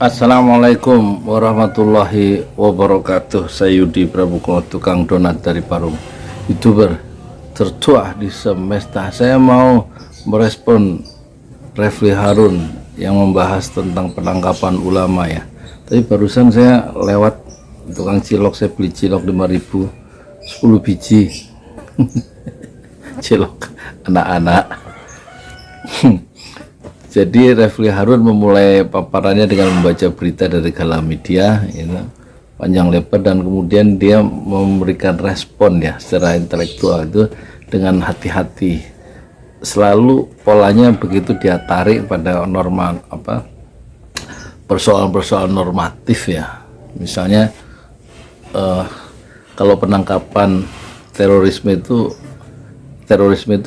Assalamualaikum warahmatullahi wabarakatuh. Saya Yudi Prabuko, tukang donat dari Parung, YouTuber tertua di semesta. Saya mau merespon Refli Harun yang membahas tentang penangkapan ulama ya. Tapi barusan saya lewat tukang cilok, saya beli cilok 5.000, 10 biji cilok anak-anak. Jadi Refli Harun memulai paparannya dengan membaca berita dari Galamedia, panjang lebar, dan kemudian dia memberikan respon ya secara intelektual itu dengan hati-hati. Selalu polanya begitu, dia tarik pada norma persoalan-persoalan normatif ya. Misalnya kalau penangkapan terorisme itu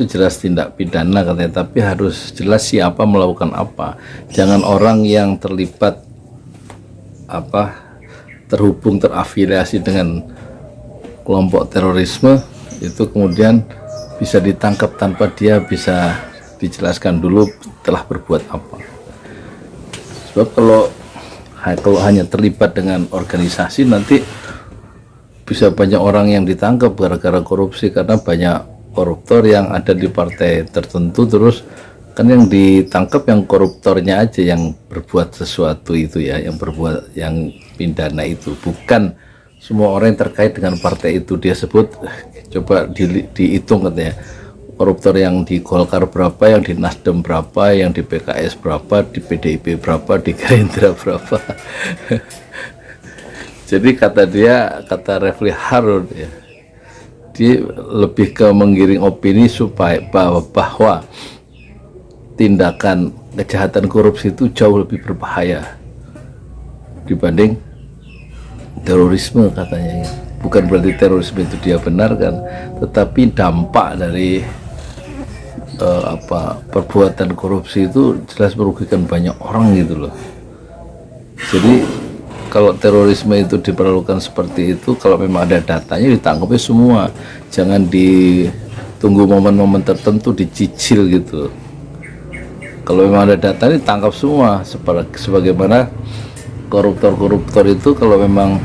jelas tindak pidana katanya, tapi harus jelas siapa melakukan apa. Jangan orang yang terlibat terafiliasi dengan kelompok terorisme itu kemudian bisa ditangkap tanpa dia bisa dijelaskan dulu telah berbuat apa. Sebab kalau hanya terlibat dengan organisasi, nanti bisa banyak orang yang ditangkap gara-gara korupsi, karena banyak koruptor yang ada di partai tertentu. Terus kan yang ditangkap yang koruptornya aja yang berbuat sesuatu itu ya, yang berbuat yang pidana itu, bukan semua orang yang terkait dengan partai itu. Dia sebut, coba dihitung katanya, koruptor yang di Golkar berapa, yang di Nasdem berapa, yang di PKS berapa, di PDIP berapa, di Gerindra berapa. Jadi kata Refli Harun ya, dia lebih ke menggiring opini supaya bahwa tindakan kejahatan korupsi itu jauh lebih berbahaya dibanding terorisme katanya. Bukan berarti terorisme itu dia benarkan, tetapi dampak dari perbuatan korupsi itu jelas merugikan banyak orang gitu loh. Jadi kalau terorisme itu diperlakukan seperti itu, kalau memang ada datanya ditangkapnya semua, jangan ditunggu momen-momen tertentu dicicil gitu. Kalau memang ada datanya ditangkap semua, sebagaimana koruptor itu kalau memang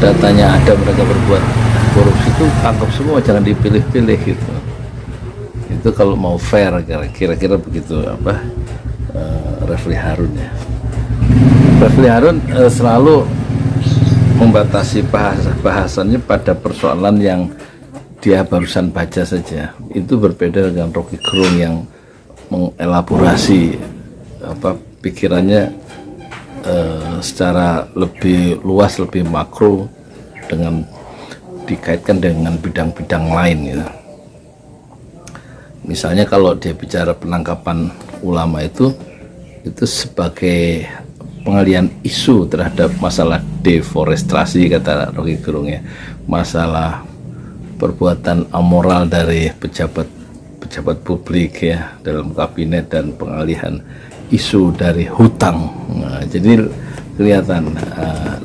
datanya ada mereka berbuat korupsi itu tangkap semua, jangan dipilih-pilih gitu. Itu kalau mau fair, kira-kira begitu Refli Harun ya. Refli Harun selalu membatasi bahasannya pada persoalan yang dia barusan baca saja. Itu berbeda dengan Rocky Gerung yang mengelaborasi pikirannya secara lebih luas, lebih makro, dengan dikaitkan dengan bidang-bidang lain gitu. Misalnya kalau dia bicara penangkapan ulama itu sebagai pengalihan isu terhadap masalah deforestasi, kata Rocky Gerung ya, masalah perbuatan amoral dari pejabat publik ya dalam kabinet, dan pengalihan isu dari hutang. Nah, jadi kelihatan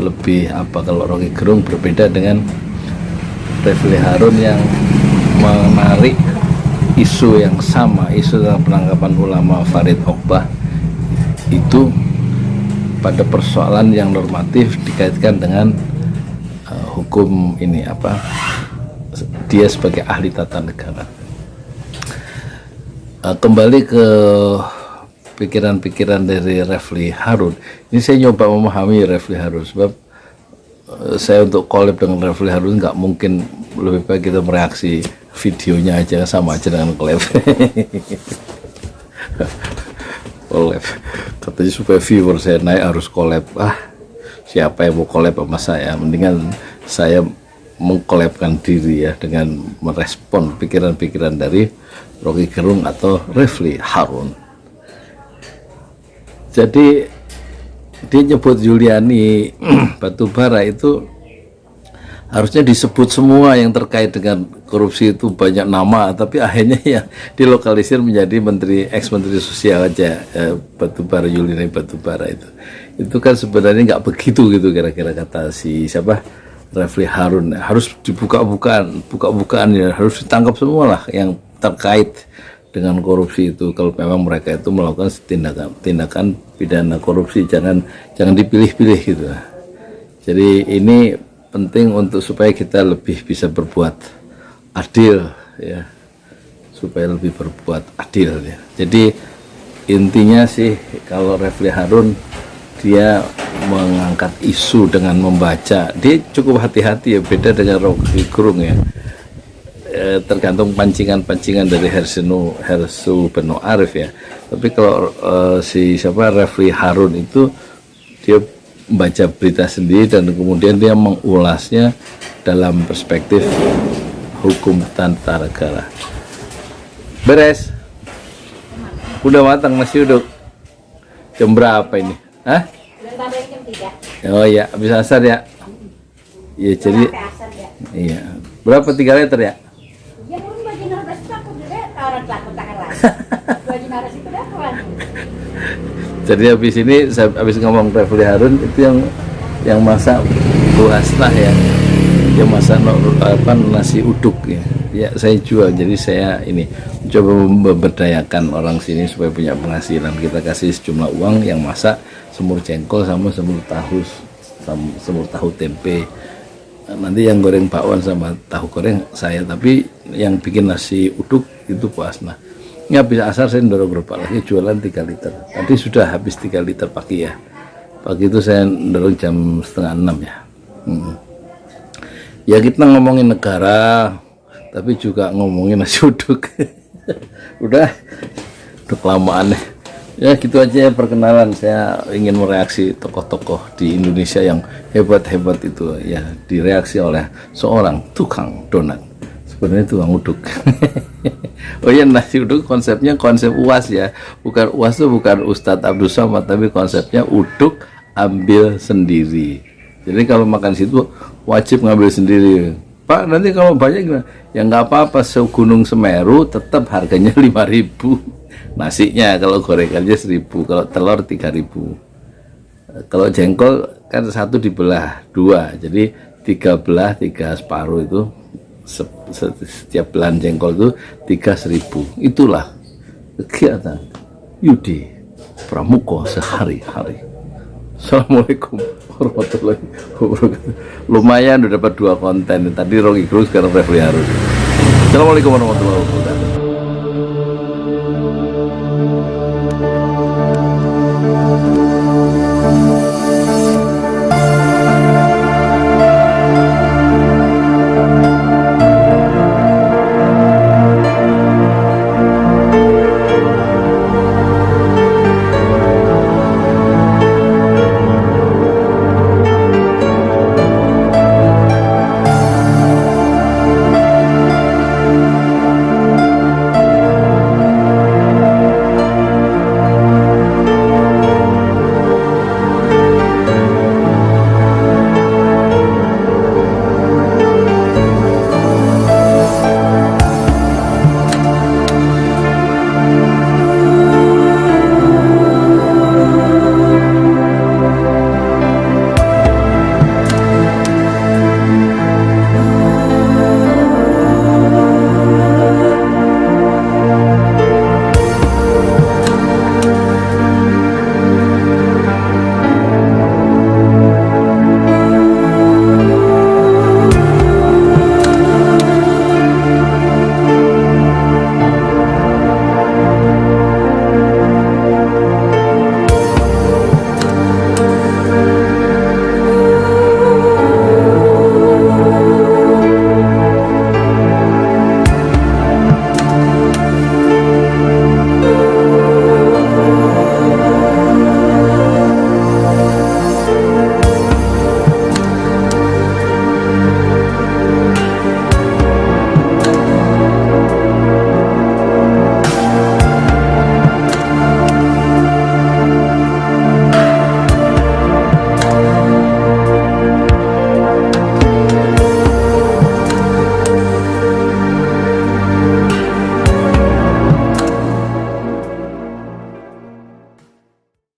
lebih kalau Rocky Gerung berbeda dengan Refli Harun yang menarik isu yang sama, isu tentang penangkapan ulama Farid Ogbah itu pada persoalan yang normatif dikaitkan dengan hukum ini dia sebagai ahli tata negara. Kembali ke pikiran-pikiran dari Refli Harun, ini saya nyoba memahami Refli Harun, sebab saya untuk collab dengan Refli Harun nggak mungkin, lebih baik kita mereaksi videonya aja, sama aja dengan collab. Collab katanya supaya viewer saya naik harus collab. Siapa yang mau collab sama saya? Mendingan saya mengkolabkan diri ya dengan merespon pikiran-pikiran dari Rocky Gerung atau Refli Harun. Jadi dia nyebut Yuliani Batubara itu harusnya disebut semua yang terkait dengan korupsi itu, banyak nama, tapi akhirnya ya dilokalisir menjadi ex-menteri sosial aja, Batubara, Yuliani Batubara itu kan sebenarnya nggak begitu gitu, kira-kira kata si siapa, Refli Harun. Harus dibuka-bukaan ya, harus ditangkap semua lah yang terkait dengan korupsi itu. Kalau memang mereka itu melakukan tindakan pidana korupsi, jangan dipilih-pilih gitu. Jadi ini penting untuk supaya kita lebih bisa berbuat adil ya, supaya lebih berbuat adil ya. Jadi intinya sih kalau Refli Harun dia mengangkat isu dengan membaca, dia cukup hati-hati ya, beda dengan Rocky Gerung ya. Tergantung pancingan-pancingan dari Hersu Beno Arif ya. Tapi kalau si Refli Harun itu dia membaca berita sendiri dan kemudian dia mengulasnya dalam perspektif hukum tata negara. Beres? Udah matang nasi uduk? Jam berapa ini? Hah? Oh iya, habis asar ya? Iya, jadi iya. Berapa 3 liter ya? Jadi habis ini, habis ngomong Refli Harun itu yang masak Bu Hasnah ya, yang masak nasi uduk ya. Ya saya jual, jadi saya ini coba memberdayakan orang sini supaya punya penghasilan. Kita kasih sejumlah uang, yang masak semur jengkol sama semur tahu tempe. Nanti yang goreng bakwan sama tahu goreng saya, tapi yang bikin nasi uduk itu Bu Hasnah. Ya bisa asar saya dorong gerobak lagi jualan 3 liter. Tadi sudah habis 3 liter pagi ya. Pagi itu saya dorong jam 5:30 ya. Ya kita ngomongin negara, tapi juga ngomongin nasi uduk. udah kelamaan ya. Gitu aja ya perkenalan. Saya ingin mereaksi tokoh-tokoh di Indonesia yang hebat-hebat itu ya, direaksi oleh seorang tukang donat. Sebenarnya tukang uduk. Oh ya, nasi uduk konsepnya konsep UAS ya, bukan UAS itu bukan Ustadz Abdul Somad, tapi konsepnya uduk ambil sendiri. Jadi kalau makan situ wajib ngambil sendiri. Pak, nanti kalau banyak gimana? Ya nggak apa-apa, segunung Semeru tetap harganya 5.000. Nasinya kalau gorengannya 1.000, kalau telur 3.000. Kalau jengkol kan satu dibelah 2, jadi 3 belah 3 separuh itu. Setiap belahan jengkol itu 3.000. Itulah kegiatan Yudi Pramuko sehari-hari. Assalamualaikum warahmatullahi wabarakatuh. Lumayan udah dapat 2 konten tadi, Rocky Gerung, sekarang Refli Harun. Assalamualaikum warahmatullahi wabarakatuh.